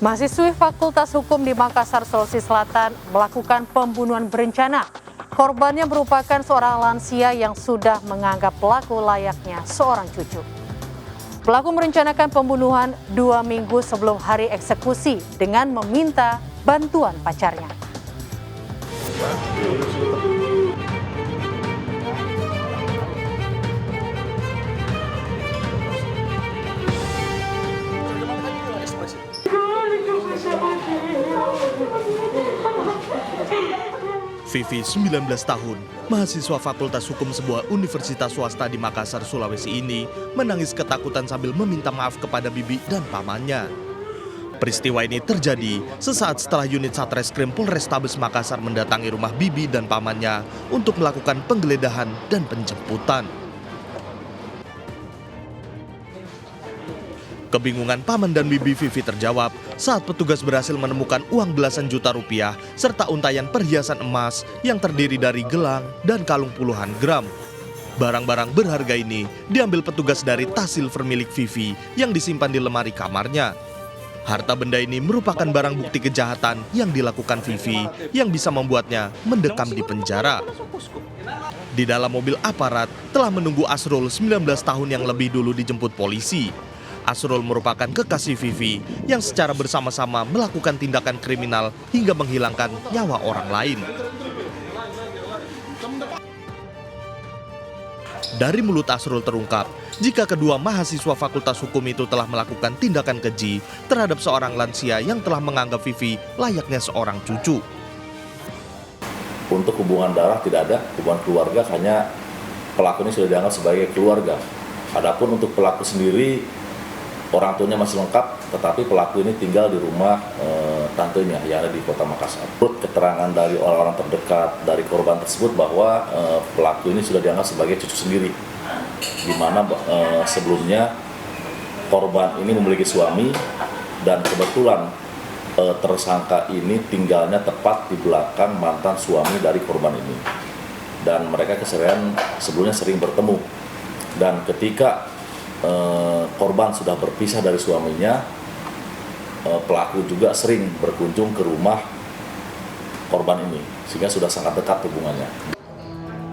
Mahasiswi Fakultas Hukum di Makassar, Sulawesi Selatan melakukan pembunuhan berencana. Korbannya merupakan seorang lansia yang sudah menganggap pelaku layaknya seorang cucu. Pelaku merencanakan pembunuhan 2 minggu sebelum hari eksekusi dengan meminta bantuan pacarnya. Vivi, 19 tahun, mahasiswa Fakultas Hukum sebuah universitas swasta di Makassar, Sulawesi ini menangis ketakutan sambil meminta maaf kepada bibi dan pamannya. Peristiwa ini terjadi sesaat setelah unit Satreskrim Polrestabes Makassar mendatangi rumah bibi dan pamannya untuk melakukan penggeledahan dan penjemputan. Kebingungan paman dan bibi Vivi terjawab saat petugas berhasil menemukan uang belasan juta rupiah serta untayan perhiasan emas yang terdiri dari gelang dan kalung puluhan gram. Barang-barang berharga ini diambil petugas dari tas silver milik Vivi yang disimpan di lemari kamarnya. Harta benda ini merupakan barang bukti kejahatan yang dilakukan Vivi yang bisa membuatnya mendekam di penjara. Di dalam mobil aparat telah menunggu Asrul, 19 tahun yang lebih dulu dijemput polisi. Asrul merupakan kekasih Vivi yang secara bersama-sama melakukan tindakan kriminal hingga menghilangkan nyawa orang lain. Dari mulut Asrul terungkap, jika kedua mahasiswa Fakultas Hukum itu telah melakukan tindakan keji terhadap seorang lansia yang telah menganggap Vivi layaknya seorang cucu. Untuk hubungan darah tidak ada, hubungan keluarga hanya pelaku ini sudah dianggap sebagai keluarga. Adapun untuk pelaku sendiri, orang tuanya masih lengkap, tetapi pelaku ini tinggal di rumah tantenya yang ada di Kota Makassar. Menurut keterangan dari orang-orang terdekat dari korban tersebut bahwa pelaku ini sudah dianggap sebagai cucu sendiri, di mana sebelumnya korban ini memiliki suami dan kebetulan tersangka ini tinggalnya tepat di belakang mantan suami dari korban ini. Dan mereka keseharian sebelumnya sering bertemu. Dan ketika korban sudah berpisah dari suaminya, pelaku juga sering berkunjung ke rumah korban ini, sehingga sudah sangat dekat hubungannya.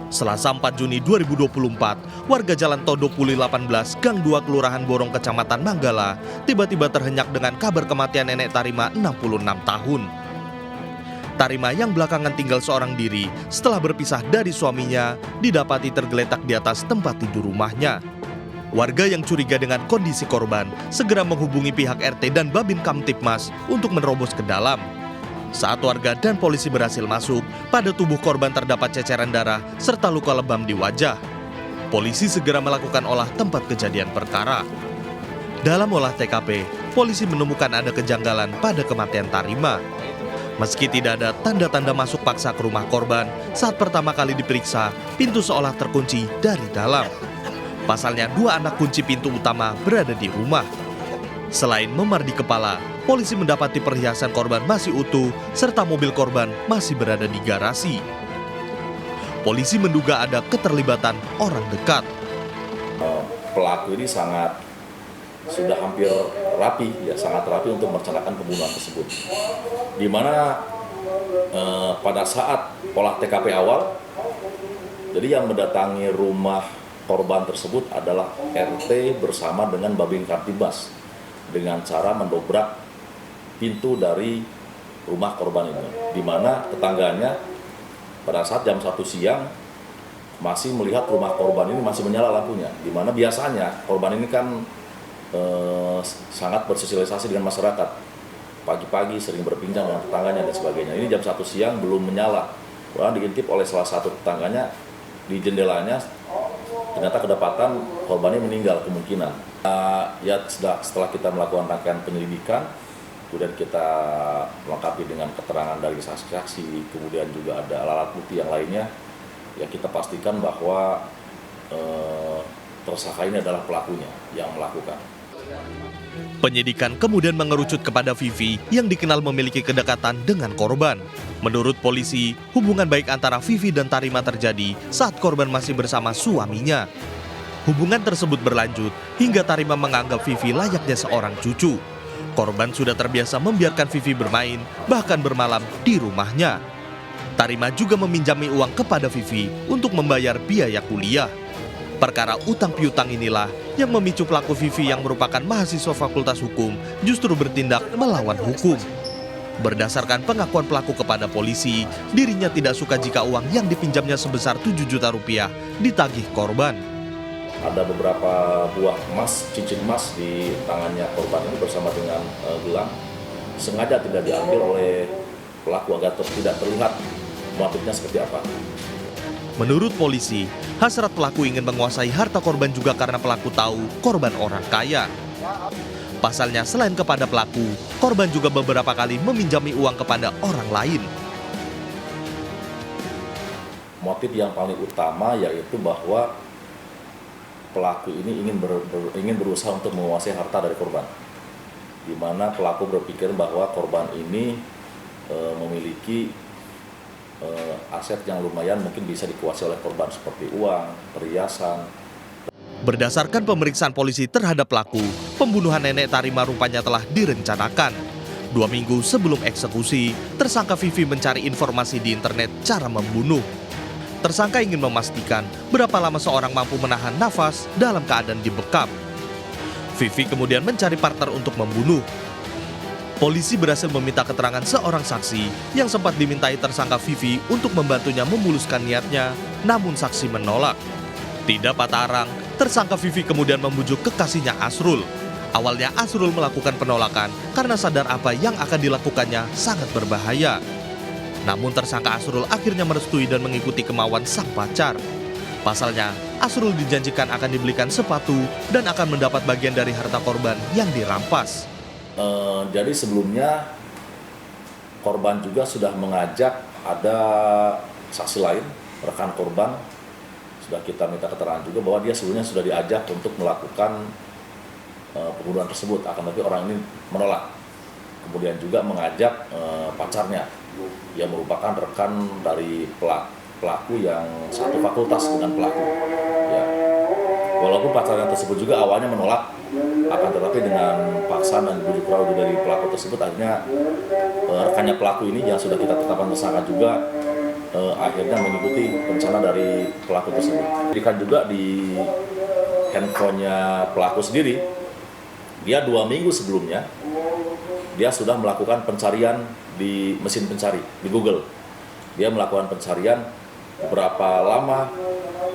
Selasa 4 Juni 2024, warga Jalan Todopuli 18, Gang 2, Kelurahan Borong, Kecamatan Manggala, tiba-tiba terhenyak dengan kabar kematian nenek Tarima 66 tahun. Tarima yang belakangan tinggal seorang diri setelah berpisah dari suaminya, didapati tergeletak di atas tempat tidur rumahnya. Warga yang curiga dengan kondisi korban segera menghubungi pihak RT dan Babin Kamtibmas untuk menerobos ke dalam. Saat warga dan polisi berhasil masuk, pada tubuh korban terdapat ceceran darah serta luka lebam di wajah. Polisi segera melakukan olah tempat kejadian perkara. Dalam olah TKP, polisi menemukan ada kejanggalan pada kematian Tarima. Meski tidak ada tanda-tanda masuk paksa ke rumah korban, saat pertama kali diperiksa, pintu seolah terkunci dari dalam. Pasalnya 2 anak kunci pintu utama berada di rumah. Selain memar di kepala, polisi mendapati perhiasan korban masih utuh serta mobil korban masih berada di garasi. Polisi menduga ada keterlibatan orang dekat. Pelaku ini sudah hampir rapi, sangat rapi untuk merencanakan pembunuhan tersebut. Di mana pada saat olah TKP awal, jadi yang mendatangi rumah korban tersebut adalah RT bersama dengan Babin Kamtibmas dengan cara mendobrak pintu dari rumah korban ini, di mana tetangganya pada saat jam 1 siang masih melihat rumah korban ini masih menyala lampunya, di mana biasanya korban ini kan sangat bersosialisasi dengan masyarakat, pagi-pagi sering berbincang dengan tetangganya dan sebagainya. Ini jam 1 siang belum menyala, orang diintip oleh salah satu tetangganya di jendelanya. Ternyata kedapatan korbannya meninggal kemungkinan. Setelah kita melakukan rangkaian penyelidikan, kemudian kita melengkapi dengan keterangan dari saksi-saksi, kemudian juga ada alat bukti yang lainnya, ya kita pastikan bahwa tersangka ini adalah pelakunya yang melakukan. Penyidikan kemudian mengerucut kepada Vivi yang dikenal memiliki kedekatan dengan korban. Menurut polisi, hubungan baik antara Vivi dan Tarima terjadi saat korban masih bersama suaminya. Hubungan tersebut berlanjut hingga Tarima menganggap Vivi layaknya seorang cucu. Korban sudah terbiasa membiarkan Vivi bermain, bahkan bermalam di rumahnya. Tarima juga meminjami uang kepada Vivi untuk membayar biaya kuliah. Perkara utang piutang inilah yang memicu pelaku Vivi yang merupakan mahasiswa Fakultas Hukum justru bertindak melawan hukum. Berdasarkan pengakuan pelaku kepada polisi, dirinya tidak suka jika uang yang dipinjamnya sebesar 7 juta rupiah ditagih korban. Ada beberapa buah emas, cincin emas di tangannya korban ini bersama dengan gelang. Sengaja tidak diambil oleh pelaku agar tidak terlihat motifnya seperti apa. Menurut polisi, hasrat pelaku ingin menguasai harta korban juga karena pelaku tahu korban orang kaya. Pasalnya, selain kepada pelaku, korban juga beberapa kali meminjami uang kepada orang lain. Motif yang paling utama yaitu bahwa pelaku ini ingin berusaha untuk menguasai harta dari korban, di mana pelaku berpikir bahwa korban ini memiliki aset yang lumayan mungkin bisa dikuasai oleh korban seperti uang, perhiasan. Berdasarkan pemeriksaan polisi terhadap pelaku, pembunuhan nenek Tarima rupanya telah direncanakan. 2 minggu sebelum eksekusi, tersangka Vivi mencari informasi di internet cara membunuh. Tersangka ingin memastikan berapa lama seorang mampu menahan nafas dalam keadaan dibekap. Vivi kemudian mencari partner untuk membunuh. Polisi berhasil meminta keterangan seorang saksi yang sempat dimintai tersangka Vivi untuk membantunya memuluskan niatnya, namun saksi menolak. Tidak patah arang, tersangka Vivi kemudian membujuk kekasihnya Asrul. Awalnya Asrul melakukan penolakan karena sadar apa yang akan dilakukannya sangat berbahaya. Namun tersangka Asrul akhirnya merestui dan mengikuti kemauan sang pacar. Pasalnya, Asrul dijanjikan akan dibelikan sepatu dan akan mendapat bagian dari harta korban yang dirampas. Jadi sebelumnya korban juga sudah mengajak ada saksi lain, rekan korban, sudah kita minta keterangan juga bahwa dia sebelumnya sudah diajak untuk melakukan pembunuhan tersebut, akan tapi orang ini menolak. Kemudian juga mengajak pacarnya yang merupakan rekan dari pelaku yang satu fakultas dengan pelaku. Ya. Walaupun pacarnya tersebut juga awalnya menolak, akan tetapi dengan paksaan dan bujuk rayu dari pelaku tersebut, akhirnya rekannya pelaku ini yang sudah kita tetapkan tersangka juga akhirnya mengikuti rencana dari pelaku tersebut. Dilihat juga di handphonenya pelaku sendiri, dia 2 minggu sebelumnya dia sudah melakukan pencarian di mesin pencari di Google. Dia melakukan pencarian berapa lama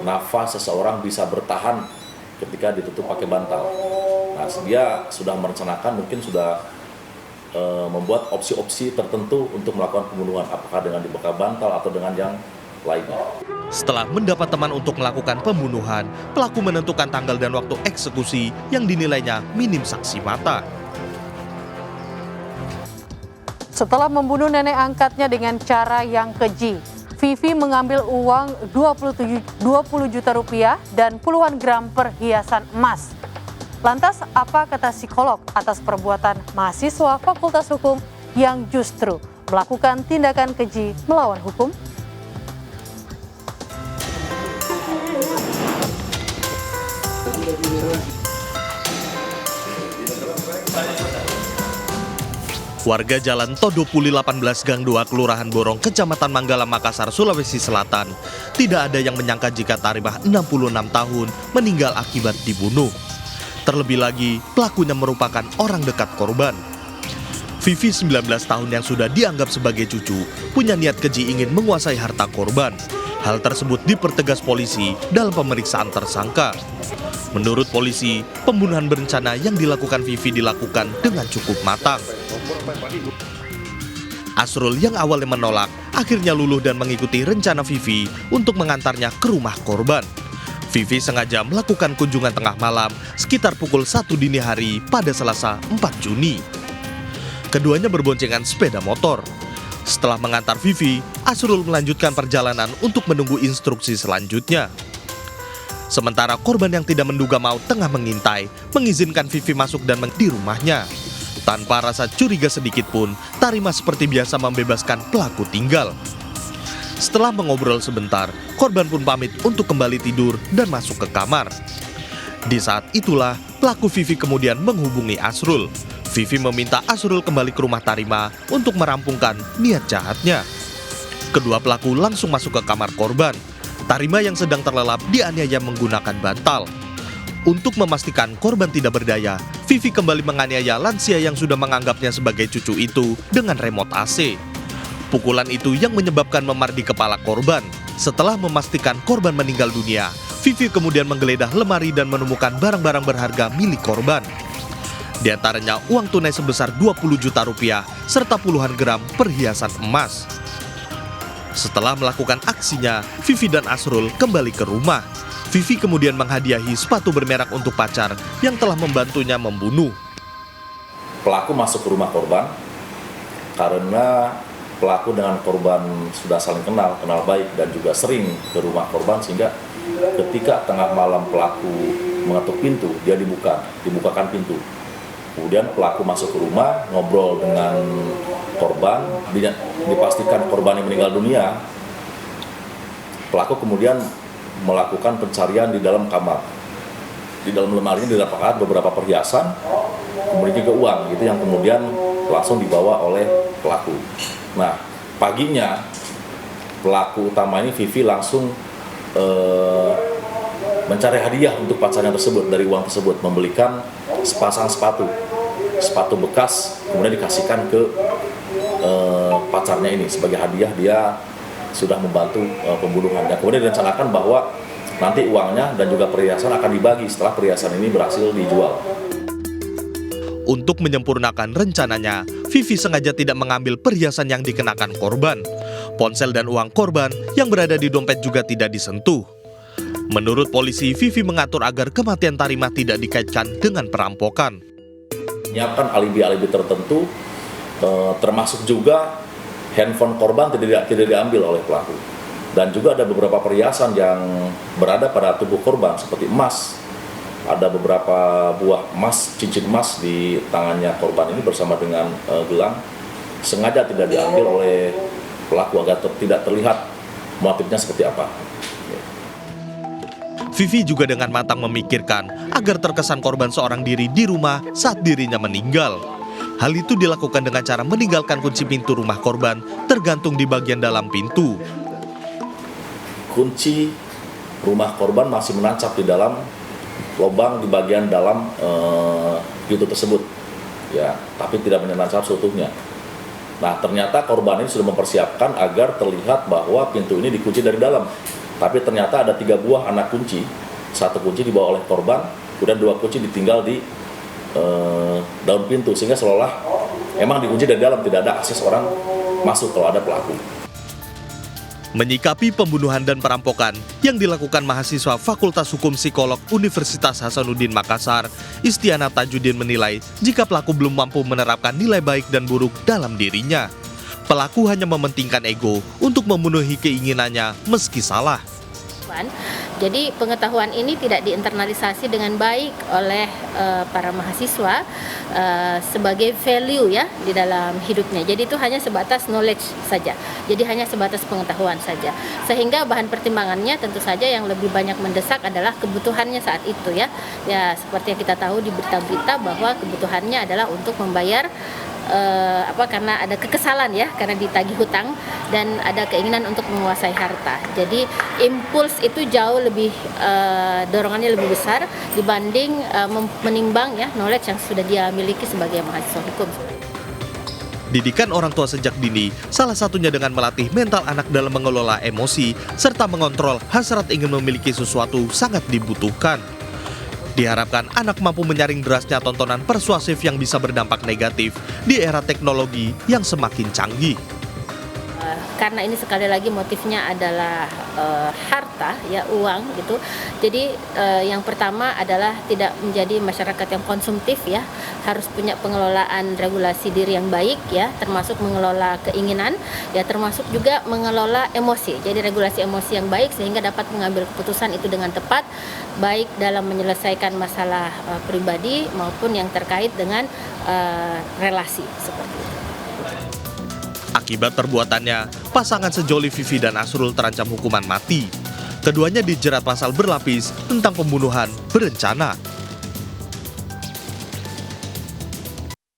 nafas seseorang bisa bertahan ketika ditutup pakai bantal. Nah, dia sudah merencanakan, mungkin sudah membuat opsi-opsi tertentu untuk melakukan pembunuhan, apakah dengan dibekap bantal atau dengan yang lainnya. Setelah mendapat teman untuk melakukan pembunuhan, pelaku menentukan tanggal dan waktu eksekusi yang dinilainya minim saksi mata. Setelah membunuh nenek angkatnya dengan cara yang keji, Vivi mengambil uang 20 juta rupiah dan puluhan gram perhiasan emas. Lantas, apa kata psikolog atas perbuatan mahasiswa Fakultas Hukum yang justru melakukan tindakan keji melawan hukum? Warga Jalan Todopuli 18 Gang 2 Kelurahan Borong, Kecamatan Manggala, Makassar, Sulawesi Selatan, tidak ada yang menyangka jika Tarimah 66 tahun meninggal akibat dibunuh. Terlebih lagi, pelakunya merupakan orang dekat korban. Vivi 19 tahun yang sudah dianggap sebagai cucu, punya niat keji ingin menguasai harta korban. Hal tersebut dipertegas polisi dalam pemeriksaan tersangka. Menurut polisi, pembunuhan berencana yang dilakukan Vivi dilakukan dengan cukup matang. Asrul yang awalnya menolak, akhirnya luluh dan mengikuti rencana Vivi untuk mengantarnya ke rumah korban. Vivi sengaja melakukan kunjungan tengah malam sekitar pukul 1 dini hari pada Selasa 4 Juni. Keduanya berboncengan sepeda motor. Setelah mengantar Vivi, Asrul melanjutkan perjalanan untuk menunggu instruksi selanjutnya. Sementara korban yang tidak menduga maut tengah mengintai, mengizinkan Vivi masuk dan di rumahnya. Tanpa rasa curiga sedikit pun, Tarimah seperti biasa membebaskan pelaku tinggal. Setelah mengobrol sebentar, korban pun pamit untuk kembali tidur dan masuk ke kamar. Di saat itulah, pelaku Vivi kemudian menghubungi Asrul. Vivi meminta Asrul kembali ke rumah Tarima untuk merampungkan niat jahatnya. Kedua pelaku langsung masuk ke kamar korban. Tarima yang sedang terlelap dianiaya menggunakan bantal. Untuk memastikan korban tidak berdaya, Vivi kembali menganiaya lansia yang sudah menganggapnya sebagai cucu itu dengan remote AC. Pukulan itu yang menyebabkan memar di kepala korban. Setelah memastikan korban meninggal dunia, Vivi kemudian menggeledah lemari dan menemukan barang-barang berharga milik korban. Di antaranya uang tunai sebesar 20 juta rupiah serta puluhan gram perhiasan emas. Setelah melakukan aksinya, Vivi dan Asrul kembali ke rumah. Vivi kemudian menghadiahi sepatu bermerek untuk pacar yang telah membantunya membunuh. Pelaku masuk ke rumah korban karena pelaku dengan korban sudah saling kenal baik dan juga sering ke rumah korban, sehingga ketika tengah malam pelaku mengetuk pintu, dia dibukakan pintu. Kemudian pelaku masuk ke rumah, ngobrol dengan korban, dipastikan korban yang meninggal dunia. Pelaku kemudian melakukan pencarian di dalam kamar. Di dalam lemari ini didapatkan beberapa perhiasan, kemudian juga uang, gitu, yang kemudian langsung dibawa oleh pelaku. Nah, paginya pelaku utama ini, Vivi, langsung mencari hadiah untuk pacarnya tersebut dari uang tersebut, membelikan sepasang sepatu bekas, kemudian dikasihkan ke pacarnya ini sebagai hadiah. Dia sudah membantu pembunuhan, dan kemudian direncanakan bahwa nanti uangnya dan juga perhiasan akan dibagi setelah perhiasan ini berhasil dijual. Untuk menyempurnakan rencananya, Vivi sengaja tidak mengambil perhiasan yang dikenakan korban. Ponsel dan uang korban yang berada di dompet juga tidak disentuh. Menurut polisi, Vivi mengatur agar kematian Tarima tidak dikaitkan dengan perampokan. Menyiapkan alibi-alibi tertentu, termasuk juga handphone korban tidak diambil oleh pelaku. Dan juga ada beberapa perhiasan yang berada pada tubuh korban seperti emas. Ada beberapa buah emas, cincin emas di tangannya korban ini bersama dengan gelang. Sengaja tidak diambil oleh pelaku agar tidak terlihat motifnya seperti apa. Vivi juga dengan matang memikirkan agar terkesan korban seorang diri di rumah saat dirinya meninggal. Hal itu dilakukan dengan cara meninggalkan kunci pintu rumah korban tergantung di bagian dalam pintu. Kunci rumah korban masih menancap di dalam lubang di bagian dalam pintu tersebut, ya, tapi tidak menancap seutuhnya. Nah, ternyata korban ini sudah mempersiapkan agar terlihat bahwa pintu ini dikunci dari dalam. Tapi ternyata ada 3 buah anak kunci, 1 kunci dibawa oleh korban, kemudian 2 kunci ditinggal di daun pintu, sehingga seolah emang dikunci dari dalam, tidak ada akses orang masuk kalau ada pelaku. Menyikapi pembunuhan dan perampokan yang dilakukan mahasiswa Fakultas Hukum Psikolog Universitas Hasanuddin Makassar, Istiana Tajudin menilai jika pelaku belum mampu menerapkan nilai baik dan buruk dalam dirinya. Pelaku hanya mementingkan ego untuk memenuhi keinginannya meski salah. Jadi pengetahuan ini tidak diinternalisasi dengan baik oleh para mahasiswa sebagai value ya di dalam hidupnya. Jadi itu hanya sebatas knowledge saja. Jadi hanya sebatas pengetahuan saja. Sehingga bahan pertimbangannya tentu saja yang lebih banyak mendesak adalah kebutuhannya saat itu ya. Ya seperti yang kita tahu di berita-berita bahwa kebutuhannya adalah untuk membayar karena ada kekesalan ya, karena ditagih hutang dan ada keinginan untuk menguasai harta. Jadi impuls itu jauh lebih dorongannya lebih besar dibanding menimbang ya knowledge yang sudah dia miliki sebagai mahasiswa hukum. Didikan orang tua sejak dini, salah satunya dengan melatih mental anak dalam mengelola emosi serta mengontrol hasrat ingin memiliki sesuatu sangat dibutuhkan. Diharapkan anak mampu menyaring derasnya tontonan persuasif yang bisa berdampak negatif di era teknologi yang semakin canggih. Karena ini sekali lagi motifnya adalah harta ya, uang gitu. Jadi yang pertama adalah tidak menjadi masyarakat yang konsumtif ya, harus punya pengelolaan regulasi diri yang baik ya, termasuk mengelola keinginan ya, termasuk juga mengelola emosi. Jadi regulasi emosi yang baik sehingga dapat mengambil keputusan itu dengan tepat, baik dalam menyelesaikan masalah pribadi maupun yang terkait dengan relasi seperti itu. Akibat perbuatannya, pasangan sejoli Vivi dan Asrul terancam hukuman mati. Keduanya dijerat pasal berlapis tentang pembunuhan berencana.